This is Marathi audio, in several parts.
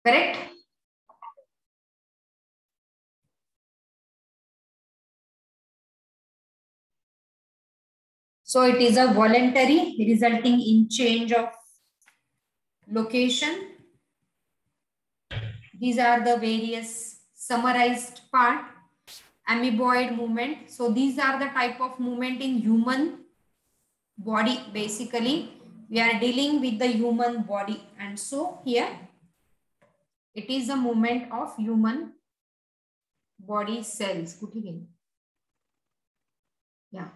correct? So it is a voluntary resulting in change of location. These are the various summarized part. Amoeboid movement. So these are the type of movement in human body. Basically, we are dealing with the human body, and so here it is a movement of human body cells. Yeah.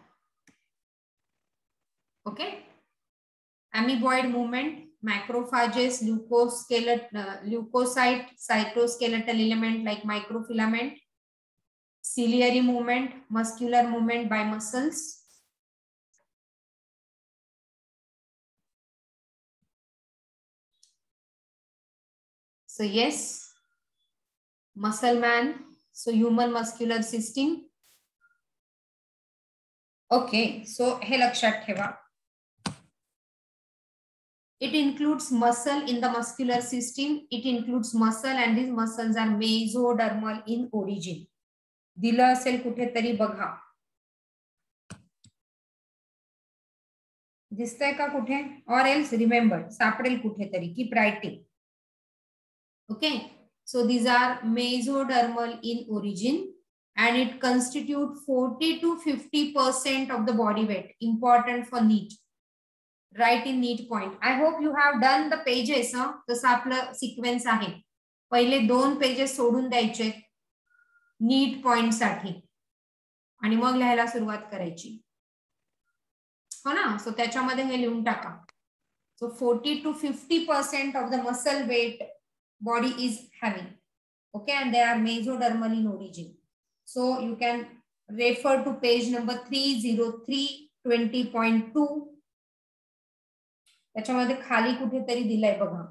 Okay. Amoeboid movement, macrophages, leukocyte, cytoskeletal element like microfilament, ciliary movement, muscular movement by muscles. So yes, muscle man, so human muscular system. Okay, so हे लक्षात ठेवा. It includes muscle in the muscular system. It includes muscle, and these muscles are mesodermal in origin. दिलं असेल कुठेतरी बघा. दिसतंय का कुठे? Or else remember, सापडेल कुठेतरी. Keep writing. Okay, so these are mesodermal in origin, and it constitutes 40 to 50% of the body weight. Important for NEET. Write in NEET point. I hope you have done the pages. तसं आपलं सिक्वेन्स आहे. पहिले 2 पेजेस सोडून द्यायचे NEET पॉइंट साठी आणि मग लिहायला सुरुवात करायची. हो ना? सो त्याच्यामध्ये हे लिहून टाका. So 40 to 50% of the muscle weight body is having. Okay, and they are mesodermal in origin. So you can refer to page number 303 20.2. त्याच्यामध्ये खाली कुठेतरी दिलंय बघा.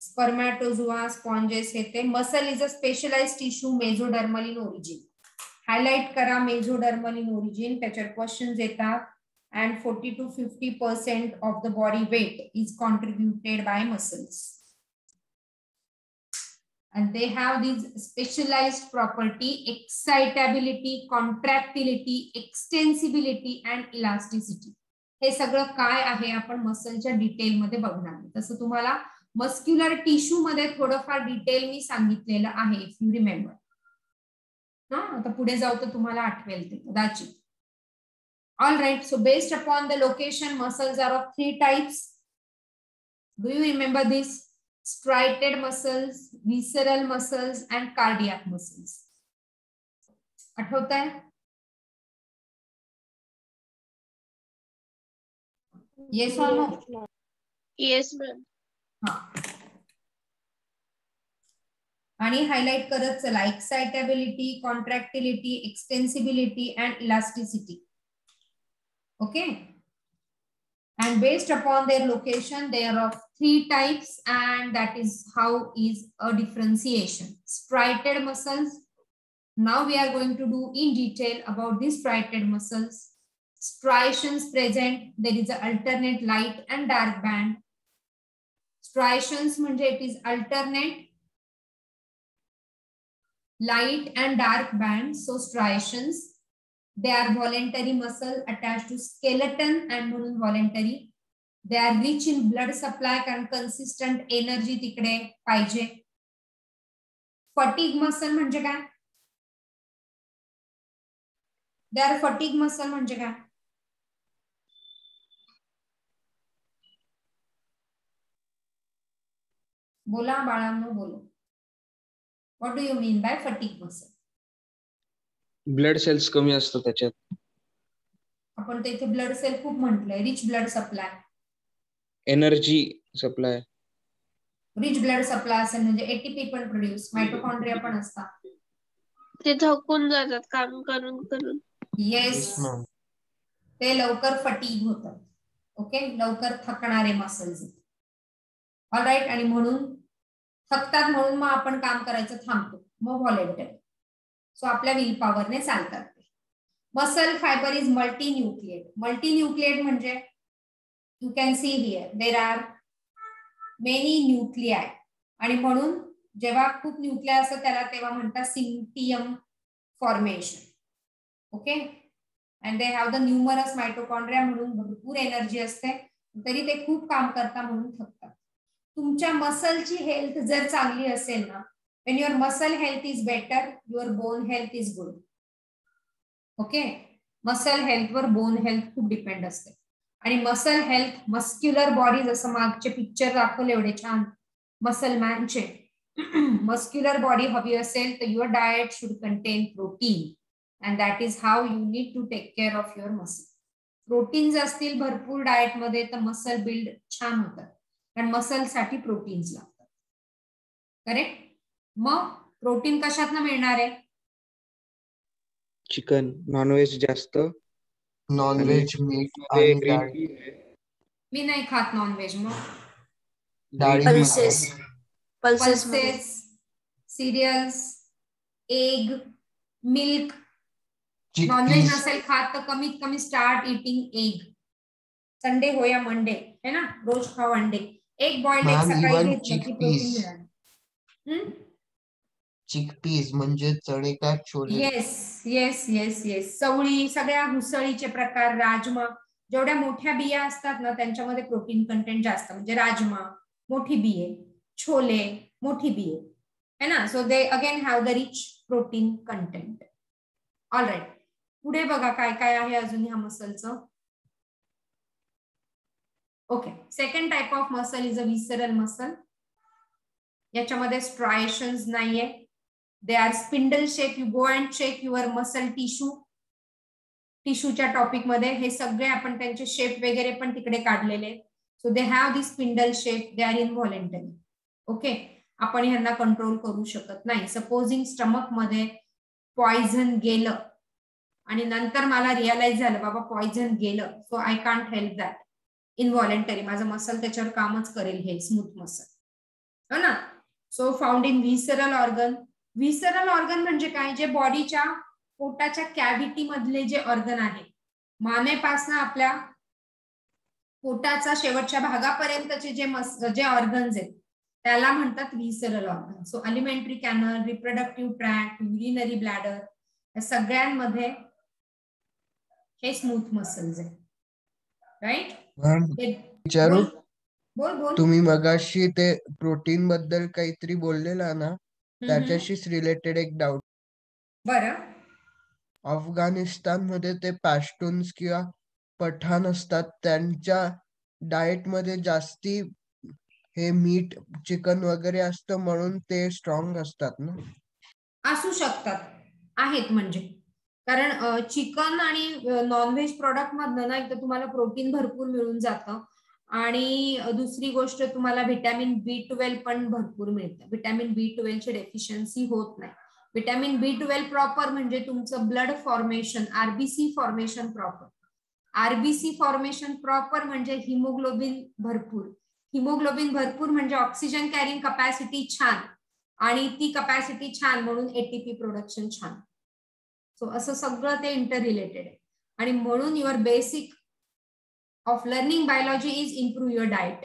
स्पर्मॅटोझोआ, स्पॉन्जेस हे ते. Muscle is a specialised tissue mesodermal in origin. Highlight करा मेसोडर्मल इन ओरिजिन. त्याच्यावर क्वेश्चन्स येतात. And 40 to 50% of the body weight is contributed by muscles. And they have these specialized property: excitability, contractility, extensibility and elasticity. हे सगळं काय आहे आपण मसलच्या डिटेल मध्ये बघणार. तसं तुम्हाला मस्क्युलर टिश्यू मध्ये थोडंफार डिटेल मी सांगितलेलं आहे, इफ यू रिमेंबर. हा, आता पुढे जाऊ तर तुम्हाला आठवेल ते कदाचित. All right, so based upon the location, muscles are of 3 types. Do you remember this? Striated muscles, visceral muscles and cardiac muscles. आठवत आहे? Yes or no? Yes ma'am. हाँ. आणि हायलाइट करत चला. Excitability, contractility, extensibility and elasticity. Okay, and based upon their location, they are of 3 types, and that is how is a differentiation. Striated muscles. Now we are going to do in detail about these striated muscles. Striations present. There is an alternate light and dark band. Striations म्हणजे it is alternate light and dark band. So striations. They are voluntary muscle attached to skeleton and म्हणून voluntary. They are rich in blood supply and consistent energy तिकडे पाहिजे. Fatigue muscle म्हणजे काय? They are fatigue muscle म्हणजे काय? बोला बाळांनो, बोलो. What do you mean by fatigue muscle? Blood cells कमी असतो त्याच्यात. आपण ते इथे ब्लड सेल खूप म्हटलंय. Rich blood supply, energy supply. Rich blood supply असेल म्हणजे एटीपी पण प्रोड्यूस, मायटोकॉन्ड्रिया पण असतात. ते थकून जातात काम करून करून. येस, ते लवकर फटीग होतात. ओके, लवकर थकणारे मसल्स. ऑलराईट, आणि म्हणून थकतात म्हणून मग आपण काम करायचं थांबतो, मग व्हॉलेंटरी. सो आपल्या विल पॉवरने चालतात. Muscle fibre is multinucleate. Multinucleate म्हणजे you can see here there are many nuclei, आणि म्हणून जेव्हा खूप न्यूक्लियर असतं त्याला तेव्हा म्हणतात syncytium formation. Okay, and they have the numerous mitochondria म्हणून भरपूर एनर्जी असते, तरी ते खूप काम करता म्हणून थकतात. तुमच्या मसलची हेल्थ जर चांगली असेल ना, when your muscle health is better, your bone health is good. Okay, muscle health वर बोन हेल्थ खूप डिपेंड असते. आणि मसल हेल्थ, मस्क्युलर बॉडी, जसं मागचे पिक्चर दाखवले एवढे छान मसल मॅनचे, मस्क्युलर बॉडी हवी असेल तर your diet should contain protein, and that is how you need to take care of your muscle. Proteins असतील भरपूर डाएट मध्ये तर मसल बिल्ड छान होतात, कारण मसल साठी प्रोटीन्स लागतात. करेक्ट. मग प्रोटीन कशातनं मिळणार आहे? चिकन, नॉनव्हेज जास्त, नॉनव्हेज, मीठ मध्ये आणि ग्रीन डाळी. टी आहे. मी नाही खात नॉनव्हेज. मग डाळीमध्ये pulses, serials, egg, milk. Non veg chickpeas, नसेल खात तर कमीत कमी स्टार्ट इटिंग एग. संडे हो या मंडे, है ना, रोज खाओ अंडे. एक बॉइल्ड एग मॅम सकाळी इवन घेतलं की प्रोटीन चिकपीस. मिळालं. चिकपीस म्हणजे चणे का chole. Yes yes yes yes, चवळी, सगळ्या हुसळीचे प्रकार, राजमा, जेवढ्या मोठ्या बिया असतात ना त्यांच्यामध्ये प्रोटीन कंटेंट जास्त. म्हणजे राजमा मोठी बिये, छोले मोठी बिये, है ना. So they again have the rich protein content. All right, पुढे बघा काय काय आहे अजून ह्या मसलचं. Okay, second type of muscle is a visceral muscle. याच्यामध्ये स्ट्रायशन्स नाहीये. They are spindle shape. You go and check your muscle tissue. टिश्यूच्या टॉपिक मध्ये हे सगळे आपण त्यांचे शेप वगैरे पण तिकडे काढलेले. So they have this spindle shape. They are involuntary. Okay, आपण ह्यांना कंट्रोल करू शकत नाही. सपोजिंग स्टमक मध्ये पॉइझन गेलं आणि नंतर मला रिअलाइज झालं बाबा पॉइझन गेलं, so I can't help that. इनव्हॉलेंटरी, माझं मसल त्याच्यावर कामच करेल, हे स्मूथ मसल, हो ना. So found in visceral organ. Visceral organ म्हणजे काय? जे बॉडीच्या पोटाच्या कॅव्हिटी मधले जे ऑर्गन आहे, मानेपासून आपल्या पोटाचा शेवटच्या भागापर्यंतचे जे ऑर्गन्स आहेत त्याला म्हणतात visceral organ. So alimentary canal, reproductive tract, urinary bladder, या सगळ्यांमध्ये हे स्मूथ मसल्स आहे. राईट. विचारू, बोल बोल. तुम्ही मगाशी ते प्रोटीन बद्दल काहीतरी बोललेला ना, त्याच्याशीच रिलेटेड एक डाऊट. बरं. अफगाणिस्तान मध्ये ते पॅश्तून्स किंवा पठाण असतात, त्यांच्या डाएट मध्ये जास्ती हे मीठ, चिकन वगैरे असतं म्हणून ते स्ट्रॉंग असतात ना. असू शकतात, आहेत. म्हणजे कारण चिकन आणि नॉनव्हेज प्रोडक्ट मधनं ना एकदा तुम्हाला प्रोटीन भरपूर मिळून जातं, आणि दुसरी गोष्ट तुम्हाला व्हिटॅमिन B12 पण भरपूर मिळतं. व्हिटॅमिन B12 ची डेफिशियन्सी होत नाही. व्हिटॅमिन B12 प्रॉपर म्हणजे तुमचं blood formation, RBC formation proper. RBC formation proper म्हणजे हिमोग्लोबिन भरपूर. हिमोग्लोबिन भरपूर म्हणजे ऑक्सिजन कॅरिंग कपॅसिटी छान, आणि ती कपॅसिटी छान म्हणून एटीपी प्रोडक्शन छान. सो असं सगळं ते इंटर रिलेटेड आहे. आणि म्हणून your basic of learning biology is improve your diet.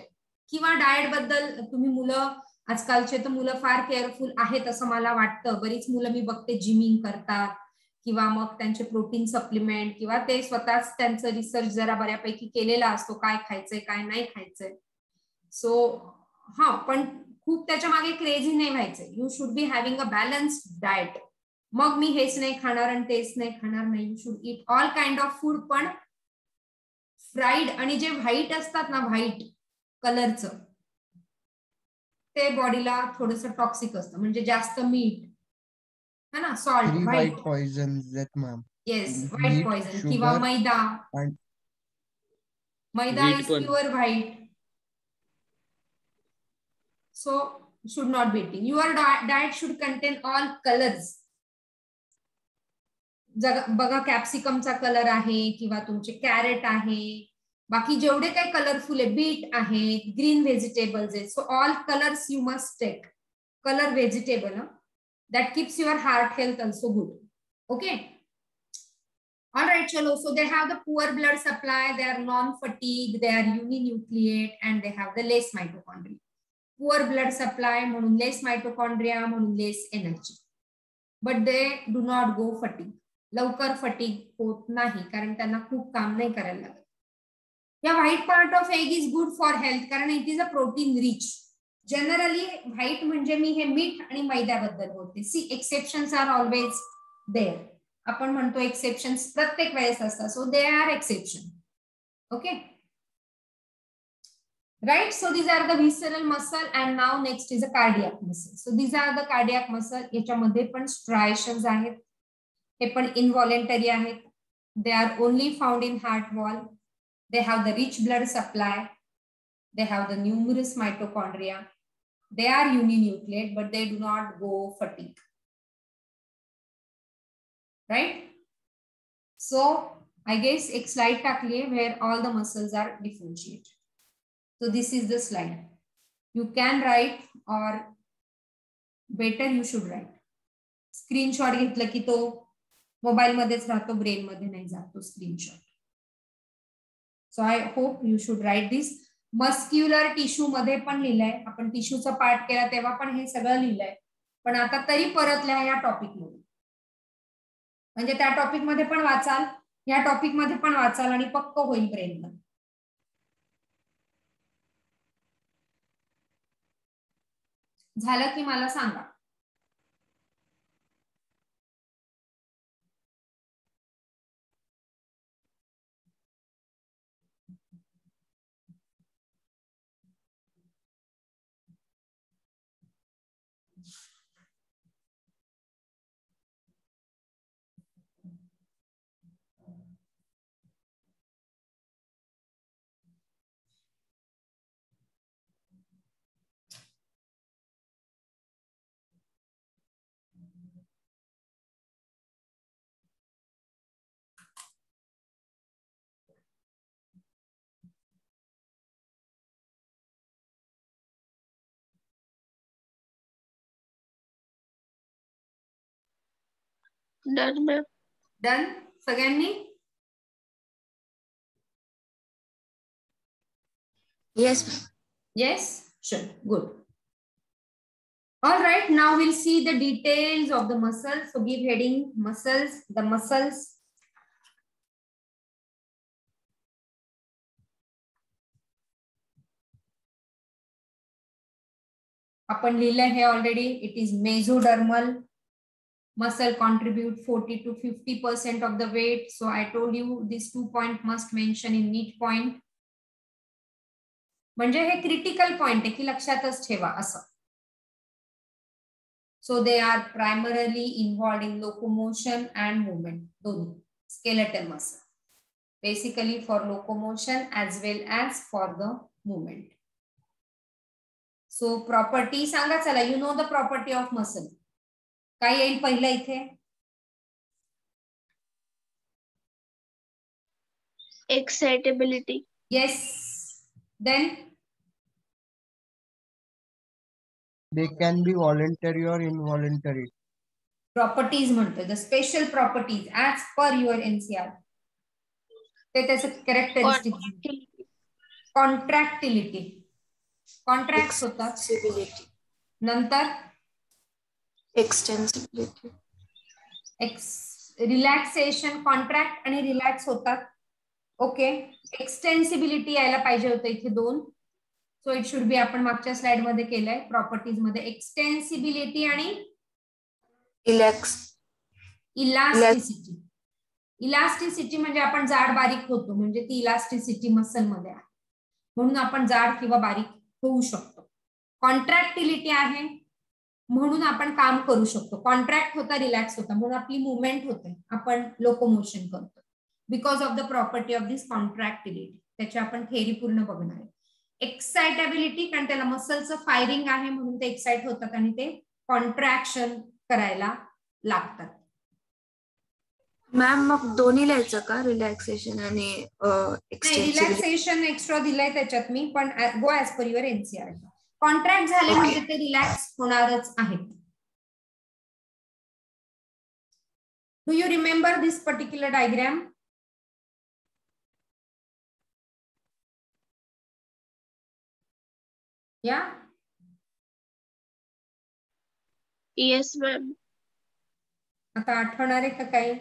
किंवा डाएट बद्दल तुम्ही, मुलं आजकालचे तर मुलं फार केअरफुल आहेत असं मला वाटतं. बरीच मुलं मी बघते जिमिंग करतात, किंवा मग त्यांचे प्रोटीन सप्लिमेंट, किंवा ते स्वतःच त्यांचं रिसर्च जरा बऱ्यापैकी केलेला असतो, काय खायचंय काय नाही खायचंय. सो हा, पण खूप त्याच्या मागे क्रेझी नाही व्हायचंय. You should be having a balanced diet. मग मी हेच नाही खाणार आणि तेच नाही खाणार नाही. You should it all kind of food, पण फ्राईड आणि जे व्हाईट असतात ना, व्हाईट कलरचं, ते बॉडीला थोडस टॉक्सिक असतं. म्हणजे जास्त मीठ, है ना, salt, white poison ma'am. Yes, white poison. किंवा मैदा. Maida is pure white. So should not be eating. Your diet should contain all colors. बघा, कॅप्सिकमचा कलर आहे, किंवा तुमचे कॅरेट आहे, बाकी जेवढे काही कलरफुल आहे, बीट आहे, ग्रीन व्हेजिटेबल्स आहेत. So all colours you must take. Colour vegetable, that keeps your heart health also good. Okay. All right, chalo. So they have the poor blood supply, they are non-fatigue, they are uninucleate, and they have the less mitochondria. Poor blood supply म्हणून लेस मायटोकॉन्ड्रिया म्हणून less energy, but they do not go fatigue. लवकर फटीग होत नाही कारण त्यांना खूप काम नाही करायला लागत. या white part of egg is good for health कारण it is a protein rich. Generally white म्हणजे मी हे मीठ आणि मैद्याबद्दल बोलते. See exceptions are always there. आपण म्हणतो एक्सेप्शन्स प्रत्येक वेळेस असतात, so they are exception. Okay, right? So these are the visceral muscle and now next is a cardiac muscle. So these are the cardiac muscle. याच्यामध्ये पण striations आहेत, हे पण involuntary आहेत. They are only found in heart wall. They have the rich blood supply. They have the numerous mitochondria. They are uninucleate, but they do not go fatigue. Right? So I guess एक slide टाकली आहे where all the muscles are differentiated. So this is the slide. You can write or better you should write. Screenshot घेतलं की तो मोबाईल मध्येच राहतो, ब्रेन मध्ये नाही जात तो screenshot. So I hope you should write this. Muscular tissue मध्ये पण लिहिलंय आपण, टिश्यूचा पार्ट केला तेव्हा पण हे सगळं लिहिलंय, पण आता तरी परत लिहा या टॉपिक मध्ये. म्हणजे त्या टॉपिक मध्ये पण वाचाल, या टॉपिक मध्ये पण वाचाल आणि पक्क होईल ब्रेनला. झालं की मला सांगा. Done ma'am. डन सगळ्यांनी? Yes. Yes, sure, good. All right, now we'll see the details of the muscles. So give heading muscles, the muscles. आपण लिहिलं हे already. It is mesodermal. Muscle contribute 40 to 50% of the weight. So I told you these 2 points must mention in neat point. म्हणजे हे क्रिटिकल पॉइंट आहे की लक्षातच ठेवा असं. So they are primarily involved in locomotion and movement. दोन्ही skeletal muscle basically for locomotion as well as for the movement. So property सांगा चला. You know the property of muscle. काय येईल पहिलं इथे? Excitability. Yes. Then They can be voluntary or involuntary. properties म्हणतोय, the special properties as per your NCR. ते त्याचं कॅरेक्टरिस्टिक. कॉन्ट्रॅक्टिलिटी, कॉन्ट्रॅक्ट होतात. नंतर एक्सटेन्सिबिलिटी, रिलॅक्सेशन, कॉन्ट्रॅक्ट आणि रिलॅक्स होतात. ओके, एक्सटेन्सिबिलिटी यायला पाहिजे होतं इथे 2. सो इट शुड बी, आपण मागच्या स्लाइड मध्ये केलंय प्रॉपर्टीज मध्ये एक्सटेन्सिबिलिटी आणि इलास्टिसिटी. इलास्टिसिटी म्हणजे आपण जाड बारीक होतो, म्हणजे ती इलास्टिसिटी मसल मध्ये आहे म्हणून आपण जाड किंवा बारीक होऊ शकतो. कॉन्ट्रॅक्टिलिटी आहे म्हणून आपण काम करू शकतो. कॉन्ट्रॅक्ट होता, रिलॅक्स होता म्हणून आपली मुवमेंट होते, आपण लोकोमोशन करतो because of the property of this contractility. त्याची आपण थेअरी पूर्ण बघणार आहे. एक्साइटेबिलिटी, कारण त्याला मसलचं फायरिंग आहे म्हणून ते एक्साइट होतात आणि ते कॉन्ट्रॅक्शन करायला लागतात. मॅम मग दोन्ही लिहायचं का, रिलॅक्सेशन आणि रिलॅक्सेशन एक्स्ट्रा दिलंय त्याच्यात मी, पण go as per your NCR. Contract झाले म्हणजे ते रिलॅक्स होणारच आहेत. Do you remember this particular diagram? Yeah yes ma'am. आता आठवणार आहे का काही?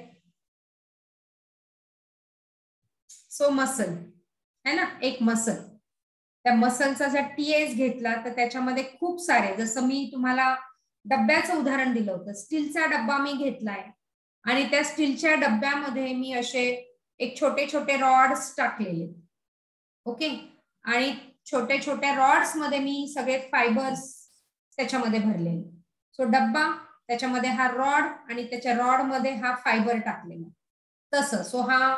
सो मसल है ना, एक मसल. त्या मसलचा जर टीएस घेतला तर त्याच्यामध्ये खूप सारे, जसं मी तुम्हाला डब्याचं उदाहरण दिलं होतं, स्टीलचा डब्बा मी घेतलाय आणि त्या स्टीलच्या डब्यामध्ये मी असे एक छोटे छोटे रॉड्स टाकलेले. ओके, आणि छोटे छोट्या रॉड्स मध्ये मी सगळे फायबर्स त्याच्यामध्ये भरलेले. सो डब्बा, त्याच्यामध्ये हा रॉड आणि त्याच्या रॉड मध्ये हा फायबर टाकलेला, तसं. सो हा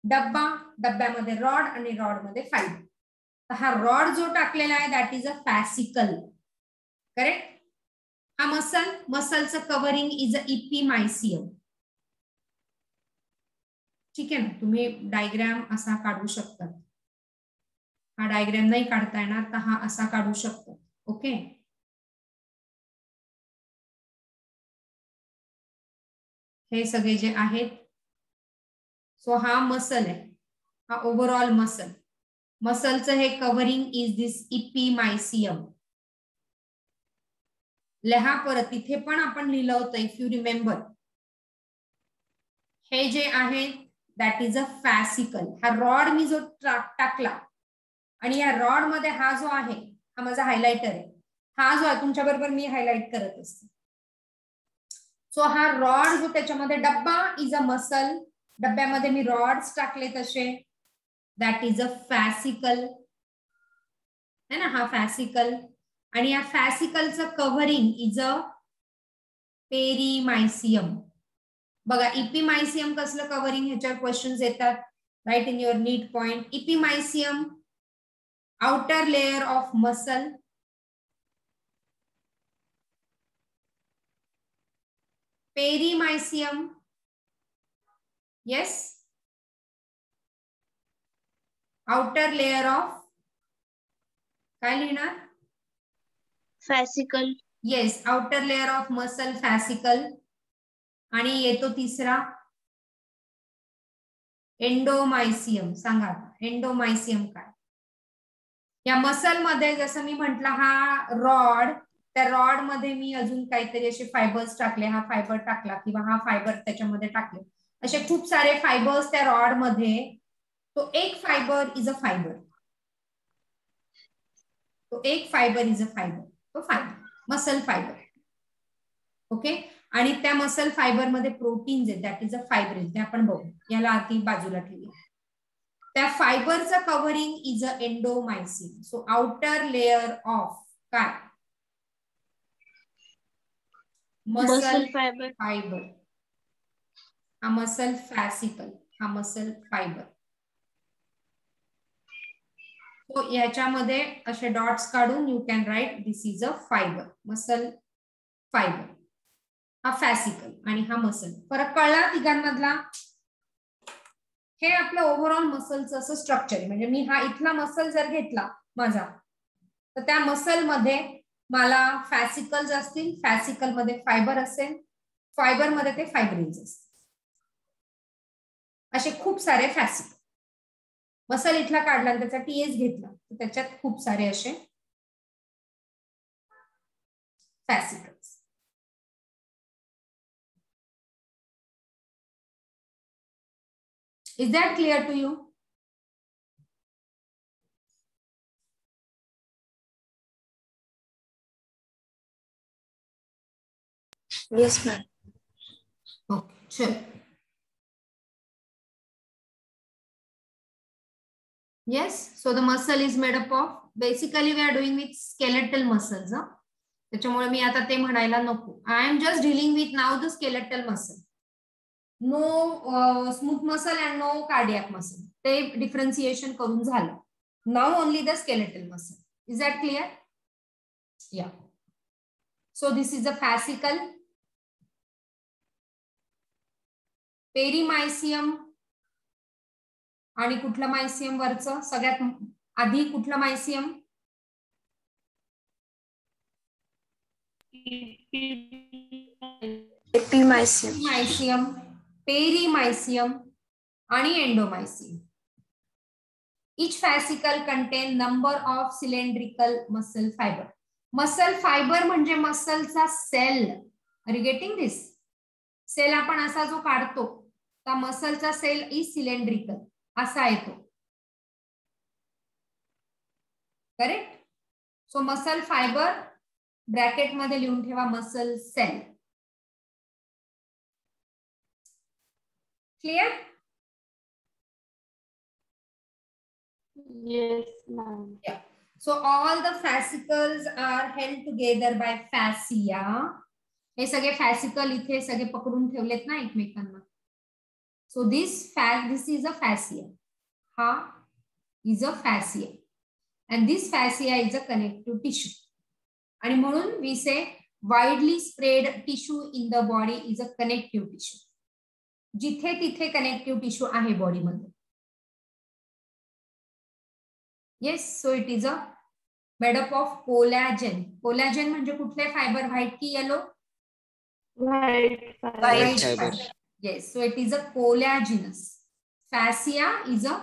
डब्बा, डब्यामध्ये रॉड आणि रॉड मध्ये फायबर. तर हा रॉड जो टाकलेला आहे दॅट इज अ फॅसिकल. करेक्ट. हा मसलचं कव्हरिंग इज अ इपिमायसियम. ठीक आहे ना, तुम्ही डायग्राम असा काढू शकता. हा डायग्राम नाही काढता येणार तर हा असा काढू शकतो. ओके, हे सगळे जे आहेत. सो हा मसल आहे, हा ओव्हरऑल मसल. मसलचं हे कव्हरिंग इज दिस इपिमायसियम. लिहा परत, तिथे पण आपण लिहिलं होतं इफ यू रिमेंबर. हे जे आहे दॅट इज अ फॅसिकल. हा रॉड मी जो टाकला आणि या रॉड मध्ये हा जो आहे, हा माझा हायलाइटर आहे. हा जो आहे तुमच्या बरोबर मी हायलाइट करत असते. सो हा रॉड जो त्याच्यामध्ये, डब्बा इज अ मसल, डब्यामध्ये मी रॉड्स टाकले तसे, दॅट इज अ फॅसिकल है ना, हा फॅसिकल. आणि या फॅसिकलचं कव्हरिंग इज अ पेरिमायसियम. बघा, इपिमायसियम कसलं कव्हरिंग, ह्याच्यावर क्वेश्चन्स येतात. Right in your need point. Epimysium outer layer of muscle, perimysium, yes, outer layer of, काय लिहिणार? Fascicle. Yes, outer layer of muscle fascicle. आणि येतो तिसरा एंडोमायसियम. सांगा एंडोमायसियम काय? या मसल मध्ये जसं मी म्हंटल, हा रॉड, त्या रॉड मध्ये मी अजून काहीतरी असे फायबर्स टाकले. हा फायबर टाकला किंवा हा फायबर त्याच्यामध्ये टाकले, असे खूप सारे फायबर्स त्या रॉड मध्ये. तो एक फायबर इज अ फायबर, तो एक फायबर इज अ फायबर, तो फायबर, मसल फायबर. ओके, आणि त्या मसल फायबर मध्ये प्रोटीन्स आहेत, दॅट इज अ फायब्रिल. ते आपण बघू, याला आधी बाजूला ठेवूया. त्या फायबरचं covering is a endomysium. So outer layer of काय? Muscle fibre. हा मसल फॅसिकल, हा मसल फायबर. तो याच्यामध्ये असे डॉट्स काढून you can write this is a fibre, muscle fibre. हा फॅसिकल आणि हा मसल. फरक कळला तिघांमधला? हे आपलं ओव्हरऑल मसलचं असं स्ट्रक्चर आहे. म्हणजे मी हा इथला मसल जर घेतला माझा, तर त्या मसल मध्ये मला फॅसिकल्स असतील, फॅसिकल मध्ये फायबर असेल, फायबर मध्ये ते फायब्रिल्स असतील. असे खूप सारे फॅसिकल. मसल इथला काढला आणि त्याचा टीएस घेतला तर त्याच्यात खूप सारे असे फॅसिकल्स. Is that clear to you? Yes ma'am. Okay, sure. Yes, so the muscle is made up of, basically we are doing with skeletal muscles. त्याच्यामुळे मी आता ते म्हणायला नको. I am just dealing with now the skeletal muscle. No smooth muscle and no cardiac muscle. ते differentiation करून झालं. Now only the skeletal muscle. Is that clear? Yeah. So this is the fascicle. पेरिमायसियम आणि कुठलं मायसियम वरचं? सगळ्यात आधी कुठलं मायसियम? एपिमायसियम. मायसियम, पेरिमायसियम आणि endomysium. Each fascicle contain number of cylindrical muscle fiber. Muscle fibre म्हणजे मसलचा cell. Are you getting this? Cell आपण असा जो काढतो त्या मसलचा सेल इज सिलेंड्रिकल असा येतो. Correct? So muscle fibre bracket मध्ये लिहून ठेवा muscle cell. Clear? Yes, ma'am. Yeah. So all the fascicles are held together by fascia. हे सगळे फॅसिकल इथे सगळे पकडून ठेवलेत ना एकमेकांना. So this is a fascia. हा is a fascia. And this fascia is a connective tissue. आणि म्हणून we say widely spread tissue in the body is a connective tissue. जिथे तिथे कनेक्टिव्ह टिश्यू आहे बॉडीमध्ये. Yes, so it is a made up of collagen. Collagen म्हणजे कुठले फायबर? व्हाईट की yellow? White fiber. Yes, so it is a collagenous. Fascia is a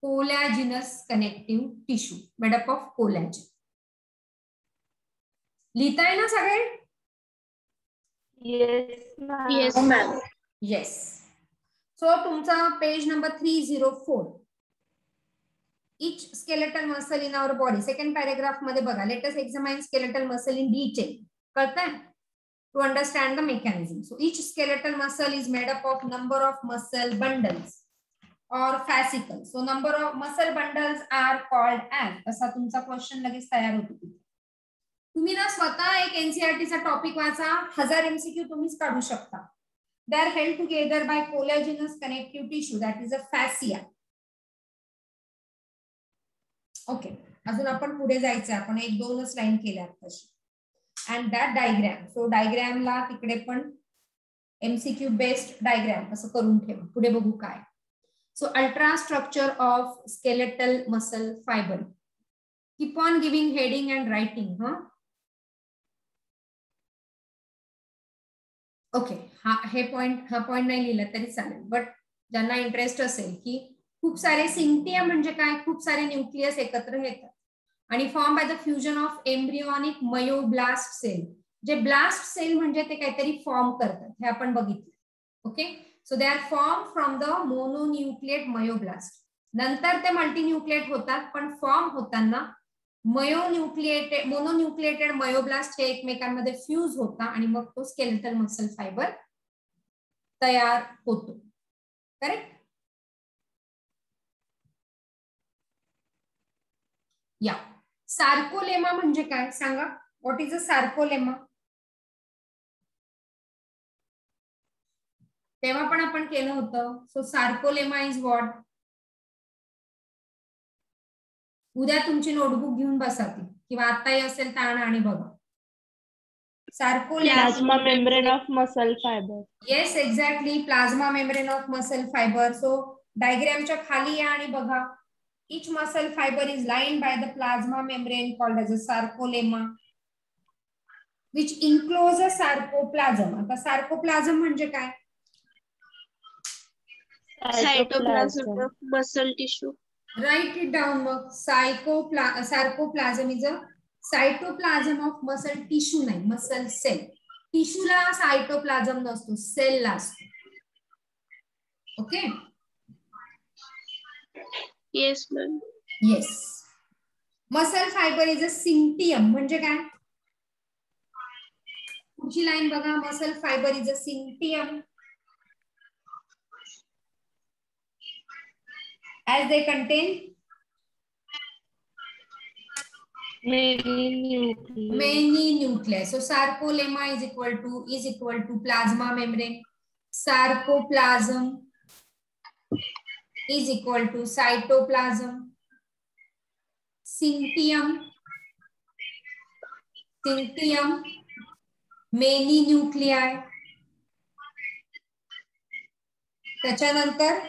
collagenous connective tissue made up of collagen. लिहिताय ना सगळे? Yes, ma'am. Yes, ma'am. Yes. So तुमचा page number 304. Each skeletal muscle in our body. Second paragraph मध्ये बघा. Let us examine skeletal muscle in detail. कळतंय? To understand the mechanism. So each skeletal muscle is made up of number of muscle bundles or fascicles. So number of muscle bundles are called as. असा तुमचा क्वेश्चन लगेच तयार होतो. तुम्ही ना स्वतः एक एनसीईआरटी चा टॉपिक वाचा. 1000 एमसीक्यू तुम्हीच काढू शकता. They are held together by collagenous connective tissue, that is a fascia. Okay, अजून आपण पुढे जायचं. आपण एक दोनच लाईन केल्या तशी. And that diagram. सो डायग्रामला तिकडे पण एमसीक्यू बेस्ड डायग्राम असं करून ठेवा. पुढे बघू काय. So ultra structure of skeletal muscle fibre. Keep on giving heading and writing. Okay, हा पॉइंट नाही लिहिलं तरी चालेल. बट ज्यांना इंटरेस्ट असेल की खूप सारे सिंक्टियम म्हणजे काय, खूप सारे न्यूक्लियस एकत्र येतात आणि form by the fusion of embryonic myoblast cell. जे ब्लास्ट सेल म्हणजे ते काहीतरी फॉर्म करतात हे आपण बघितलं. Okay, so they are form from the mononucleate myoblast. नंतर ते मल्टीन्यूक्लिएट होतात, पण फॉर्म होताना मोनोन्यूक्लिएटेड मयोब्लास्ट हे एकमेकांमध्ये फ्यूज होता आणि मग तो स्केलेटल मसल फायबर तयार होतो. करेक्ट? या. सार्कोलेमा म्हणजे काय सांगा? What is a sarcolemma? तेव्हा पण आपण केलं होतं. So sarcolemma is what? उद्या तुमची नोटबुक घेऊन बसा ती, किंवा आताही असेल तर आणा आणि बघा. Sarcolemma Plasma membrane of muscle fiber. Yes, exactly, plasma membrane of muscle fibre. So डायग्रामच्या खाली या आणि बघा. Each muscle fiber is lined by the plasma membrane called as a sarcolemma, which encloses sarcoplasm. आता sarcoplasm म्हणजे काय? Cytoplasm of muscle tissue. Write it down. मग sarcoplasm is a cytoplasm of muscle tissue, नाही muscle cell. टिश्यूला सायटोप्लाझम नसतो, सेलला असतो. Okay. Yes, ma'am. Yes. Muscle fibre is a syncytium म्हणजे काय? पुढची लाईन बघा. Muscle fibre is a syncytium as they contain many nuclei. So sarcolemma is equal to plasma membrane. Sarcoplasm is equal to cytoplasm. Cinctium, many nuclei. त्याच्यानंतर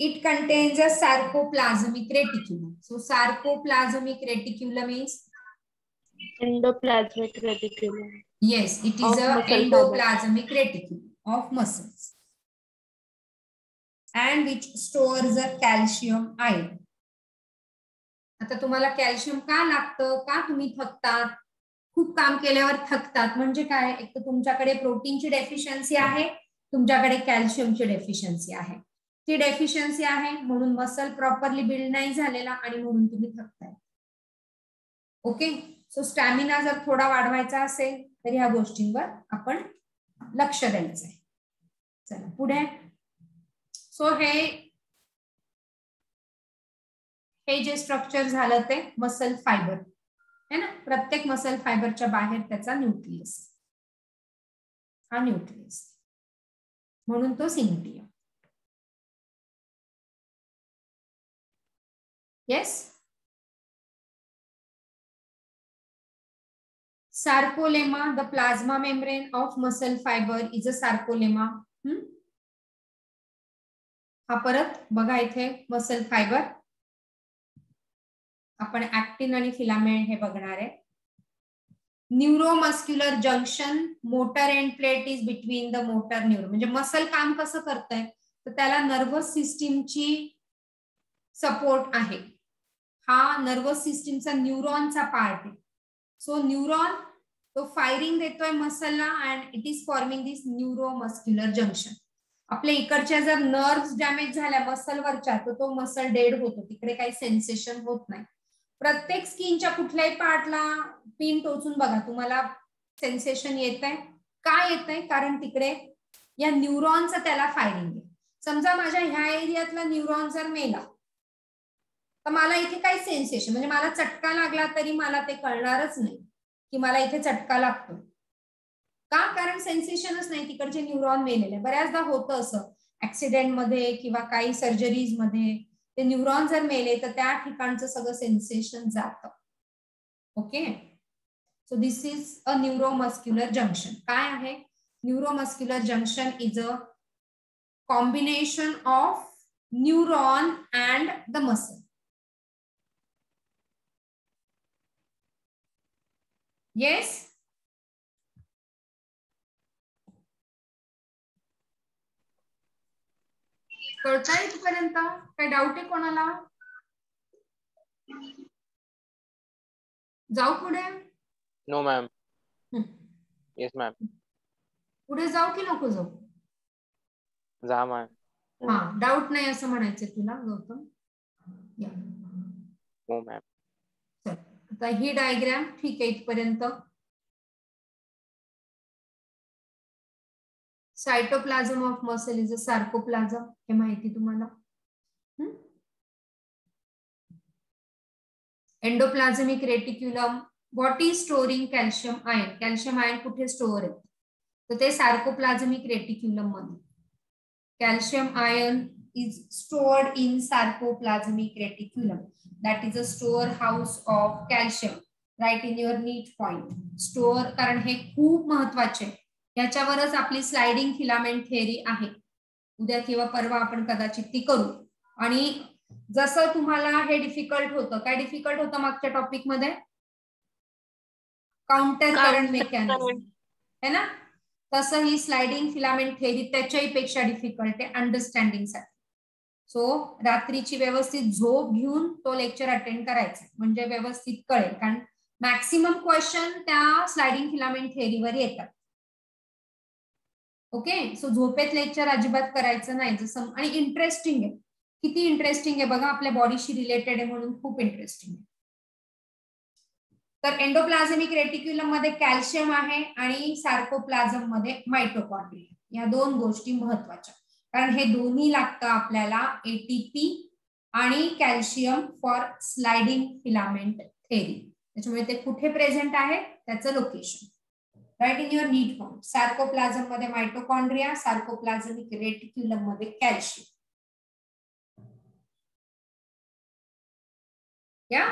it contains a sarcoplasmic reticulum. So sarcoplasmic reticulum is Endoplasmic reticulum. yes, it is a endoplasmic reticulum of muscles and which stores a calcium ion. आता तुम्हाला कॅल्शियम का लागतं? का तुम्ही थकतात? खूप काम केल्यावर थकतात म्हणजे काय, एक तर तुमच्याकडे प्रोटीनची डेफिशियन्सी आहे, तुमच्याकडे कॅल्शियमची डेफिशियन्सी आहे. ती डेफिशियन्सी आहे म्हणून मसल प्रॉपरली बिल्ड नाही झालेला आणि म्हणून तुम्ही थकताय. ओके, सो स्टॅमिना जर थोडा वाढवायचा असेल तर ह्या गोष्टींवर आपण लक्ष द्यायचं आहे. चला पुढे. सो हे जे स्ट्रक्चर झालं ते मसल फायबर है ना. प्रत्येक मसल फायबरच्या बाहेर त्याचा न्यूक्लियस, हा न्यूक्लियस, म्हणून तो syncytium. Yes. Sarcolemma, the plasma membrane of muscle fibre is a sarcolemma. हा परत बघा इथे मसल फायबर, आपण ऍक्टिन आणि फिलामेंट हे बघणार आहे. Neuromuscular junction, motor end plate is between the motor neuro. म्हणजे मसल काम कसं करतंय तर त्याला नर्वस सिस्टीमची सपोर्ट आहे. हा नर्वस सिस्टीमचा न्यूरॉनचा पार्ट आहे. सो न्यूरॉन तो फायरिंग देतोय मसलला and it is forming this neuromuscular junction. आपल्या इकडच्या जर नर्व्स डॅमेज झाल्या मसलवरच्या तर तो मसल डेड होतो, तिकडे काही सेन्सेशन होत नाही. प्रत्येक स्किनच्या कुठल्याही पार्टला पिन टोचून बघा, तुम्हाला सेन्सेशन येत आहे. काय येत आहे, कारण तिकडे या न्यूरॉनचं त्याला फायरिंग आहे. समजा माझ्या ह्या एरियातला न्यूरॉन जर मेला तर मला इथे काही सेन्सेशन, म्हणजे मला चटका लागला तरी मला ते कळणारच नाही की मला इथे चटका लागतो. का, कारण सेन्सेशनच नाही, तिकडचे न्यूरॉन मेलेले. बऱ्याचदा होतं असं ऍक्सिडेंट मध्ये किंवा काही सर्जरीज मध्ये, ते न्यूरॉन जर मेले तर त्या ठिकाणचं सगळं सेन्सेशन जातं. Okay, so this is a neuromuscular junction. काय आहे neuromuscular junction? Is a combination of neuron and the muscle. Yes. कळतंय इथपर्यंत? काय डाऊट आहे कोणाला? जाऊ पुढे? No ma'am. Yes ma'am. पुढे जाऊ की नको जाऊ? जा मॅम. हा, डाऊट नाही असं म्हणायचं तुला गौतम? हो मॅम. आता ही डायग्राम ठीक आहे इथपर्यंत. Cytoplasm of muscle is a sarcoplasm, हे माहिती तुम्हाला. Endoplasmic reticulum, what is storing calcium ion. Calcium ion कुठे स्टोअर आहे तर ते सार्कोप्लाझमिक रेटिक्युलम मध्ये. Calcium ion is stored in sarcoplasmic reticulum, that is a store house of calcium. Write in your neat point. Store, कारण हे खूप महत्वाचे, याच्यावरच आपली स्लाइडिंग फिलामेंट थेअरी आहे. उद्या किंवा परवा आपण कदाचित ती करू. आणि जसं तुम्हाला हे डिफिकल्ट होतं, काय डिफिकल्ट होतं मागच्या टॉपिक मध्ये? काउंटर करंट मेकॅनिझम है ना. तसं ही स्लाइडिंग फिलामेंट थेअरी त्याच्याही पेक्षा डिफिकल्ट आहे अंडरस्टँडिंग साठी. सो रात्रीची व्यवस्थित झोप घेऊन तो लेक्चर अटेंड करायचा म्हणजे व्यवस्थित कळेल, कारण मॅक्सिमम क्वेश्चन त्या स्लाइडिंग फिलामेंट थेअरीवर येतात. ओके, सो झोपेत लेक्चर अजिबात करायचं नाही. जसं, आणि इंटरेस्टिंग आहे, किती इंटरेस्टिंग आहे बघा, आपल्या बॉडीशी रिलेटेड आहे म्हणून खूप इंटरेस्टिंग आहे. तर एंडोप्लाझमिक रेटिक्युलम मध्ये कॅल्शियम आहे आणि सार्कोप्लाझम मध्ये मायटोकॉन्ड्रिया. या दोन गोष्टी महत्वाच्या, कारण हे दोन्ही लागतं आपल्याला एटीपी आणि calcium for sliding filament theory. त्याच्यामुळे ते कुठे प्रेझेंट आहे त्याचं location. Write in your neat form. Sarcoplasm मध्ये मायटोकॉन्ड्रिया, सार्कोप्लाझमिक रेटिक्युलम मध्ये कॅल्शियम. या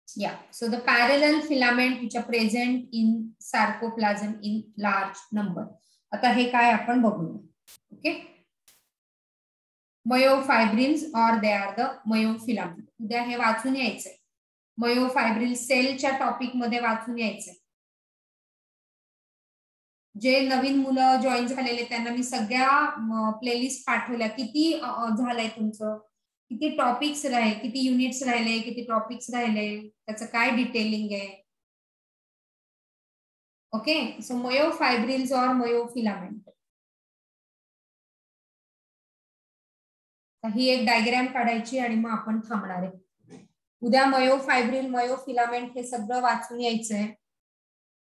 Yeah, so the parallel filament which are present in sarcoplasm in large number. आता हे काय आपण बघूया. ओके, मयोफायब्रिन्स और दे आर द मयोफिलामेंट. उद्या हे वाचून यायचंय. मयोफायब्रिल सेलच्या टॉपिक मध्ये वाचून यायचंय. जे नवीन मुलं जॉईन झालेले त्यांना मी सगळ्या प्लेलिस्ट पाठवल्या. किती झालंय तुमचं, किती टॉपिक्स राहिले, किती युनिट्स राहिले, किती टॉपिक्स राहिले, त्याचं काय डिटेलिंग आहे. ओके, सो मयोफायब्रिल्स और मयोफिलामेंट. ही एक डायग्राम काढायची आणि मग आपण थांबणार आहे. उद्या मयोफायब्रिल मयोफिलामेंट हे सगळं वाचून यायचंय.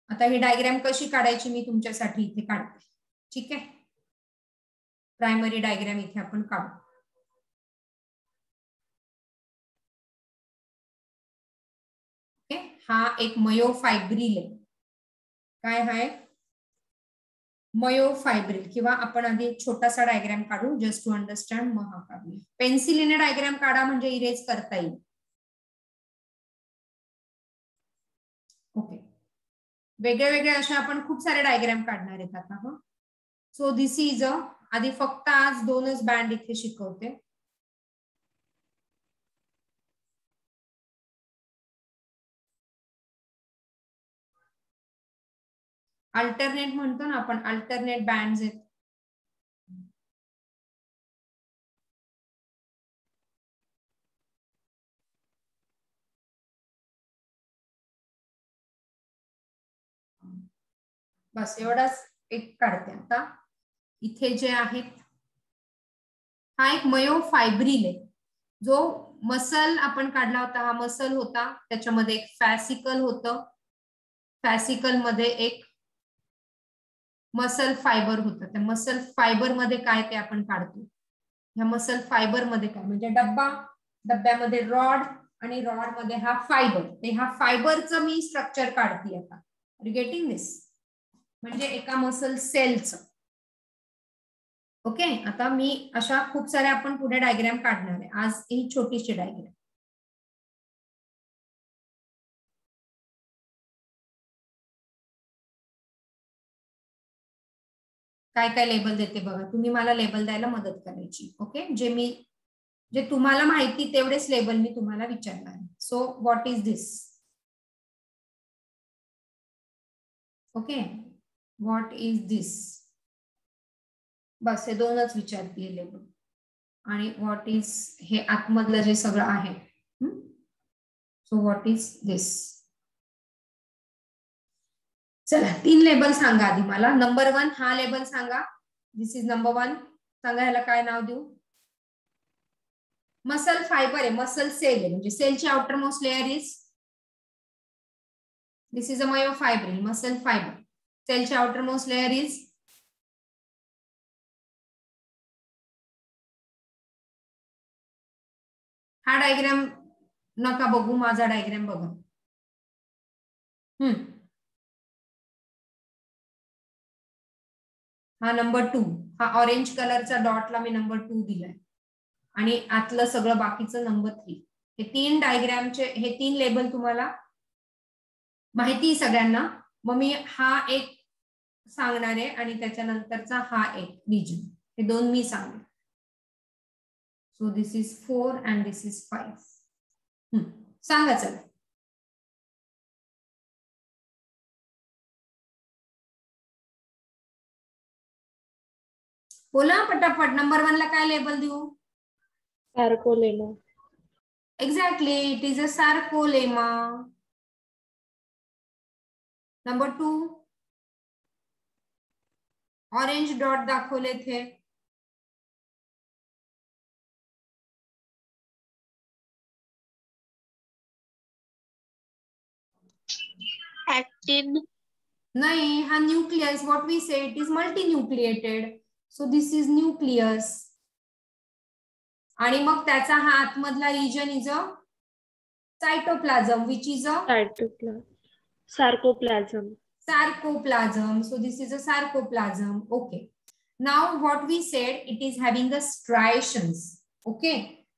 आता ही डायग्राम कशी काढायची मी तुमच्यासाठी इथे काढते. ठीक आहे, प्रायमरी डायग्राम इथे आपण काढू. ओके, हा एक मयोफायब्रिल आहे. काय आहे मयोफायब्रिल, किंवा आपण आधी एक छोटासा डायग्राम काढू जस्ट टू अंडरस्टँड, मग हा काढूया. पेन्सिलीने डायग्राम काढा म्हणजे इरेज करता येईल. ओके, वेगळे वेगळे असे आपण खूप सारे डायग्राम काढणार आहेत आता. हा, सो दिस इज आधी फक्त आज 2च बँड इथे शिकवते. अल्टरनेट म्हणतो ना आपण, अल्टरनेट बँड्स आहेत. बस एवढाच एक काढते आता. इथे जे आहेत, हा एक मयोफायब्रिल आहे. जो मसल आपण काढला होता, हा मसल होता, त्याच्यामध्ये एक फॅसिकल होतं, फॅसिकल मध्ये एक मसल फायबर होतं. त्या मसल फायबर मध्ये काय ते आपण काढतो. ह्या मसल फायबर मध्ये काय म्हणजे डब्बा, डब्यामध्ये रॉड आणि रॉड मध्ये हा फायबर. ते ह्या फायबरचं मी स्ट्रक्चर काढते आता. आर यू गेटिंग दिस? म्हणजे एका मसल सेलचं. ओके, आता मी अशा खूप साऱ्या आपण पुढे डायग्राम काढणार आहे. आज ही छोटीशी डायग्राम. काय काय लेबल देते बघा. तुम्ही मला लेबल द्यायला मदत करायची. ओके, जे तुम्हाला माहिती तेवढेच लेबल मी तुम्हाला विचारणार आहे. So what is this? Okay, what is this? बस हे 2च विचारतीये लेबल. आणि व्हॉट इज हे आतमधलं जे सगळं आहे. So what is this? चला 3 लेबल सांगा आधी मला. नंबर 1 हा लेबल सांगा. This is number 1. सांगा ह्याला काय नाव देऊ? मसल फायबर आहे, मसल सेल आहे. म्हणजे सेलची outermost layer is, this is a myofibril muscle fibre. सेलची आउटर मोस्ट लेअर इज, हा डायग्राम नका बघू, माझा डायग्राम बघा. हा नंबर 2. हा ऑरेंज कलरचा डॉटला मी नंबर 2 दिलाय आणि आतलं सगळं बाकीचं नंबर 3. हे 3 डायग्रामचे हे 3 लेबल तुम्हाला माहिती सगळ्यांना. मग मी हा एक सांगणार आहे आणि त्याच्यानंतरचा हा एक रिजन. हे 2 मी सांगेन. So this is 4 and this is 5. सांगा चला. बोला पटापट. नंबर 1 ला काय लेबल देऊ? Sarcolemma. Exactly, it is a sarcolemma. Number 2 orange dot दाखवले थे. Actin. नाही, हा nucleus. What we say it is multinucleated. So this is nucleus. आणि मग त्याचा हा आतमधला region is a cytoplasm, which is a Sarcoplasm. sarcoplasm. So this is a sarcoplasm. Okay. Now what we said, it is having the striations. Okay.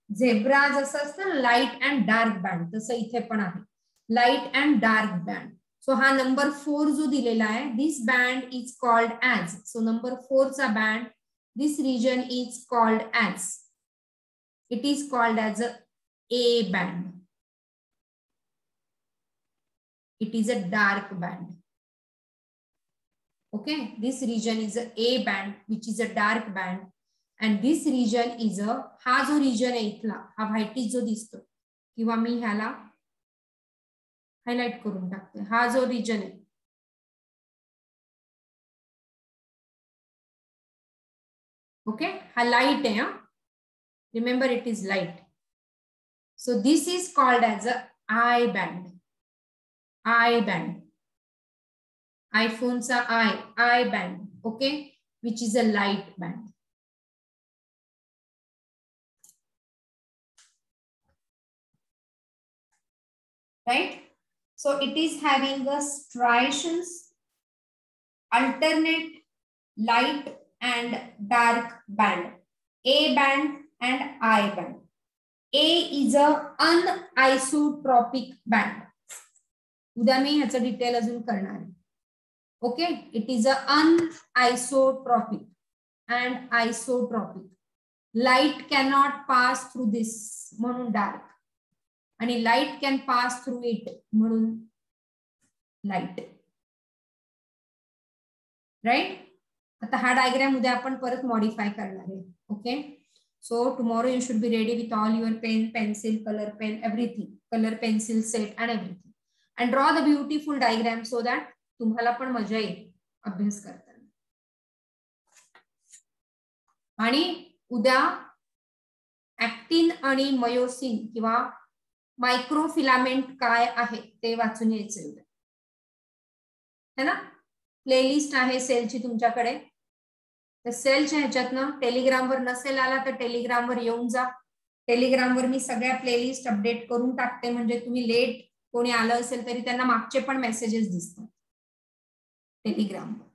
Zebra जसं असतं लाईट अँड डार्क बँड, तसं इथे पण आहे light and dark band. So हा नंबर 4 जो दिलेला आहे, this band is called as. So number 4 चा band, this region is called as, it is called as a A band. it is a dark band. Okay, this region is a band, which is a dark band, and this region is a, हा जो region आहे इथला, हा व्हाईटिश जो दिसतो, किंवा मी ह्याला हायलाइट करून टाकते, हा जो region आहे, okay, हा light आहे, हा, remember it is light. So this is called as a I band. I band. iPhone's I band, okay, which is a light band. Right? So it is having a striations, alternate light and dark band, A band and I band. A is a anisotropic band. उद्या मी ह्याचं डिटेल अजून करणार आहे. Okay, it is a anisotropic and isotropic. Light cannot pass through this म्हणून dark, आणि light can pass through it म्हणून light. Right? आता हा डायग्राम उद्या आपण परत मॉडिफाय करणार आहे. Okay, so tomorrow you should be ready with all your pen, pencil, color pen, everything, color pencil set and everything, and draw the beautiful diagram so that तुम्हाला पण मजा येईल अभ्यास करताना. आणि उद्या ऍक्टिन आणि मयोसिन किंवा मायक्रोफिलामेंट काय आहे ते वाचून यायचं उद्या, है ना. प्लेलिस्ट आहे सेलची तुमच्याकडे, तर सेलच्या ह्याच्यातनं टेलिग्रामवर नसेल आला तर टेलिग्रामवर येऊन जा. टेलिग्रामवर मी सगळ्या प्लेलिस्ट अपडेट करून टाकते, म्हणजे तुम्ही लेट कोणी आलं असेल तरी त्यांना मागचे पण मेसेजेस दिसतात टेलिग्रामवर.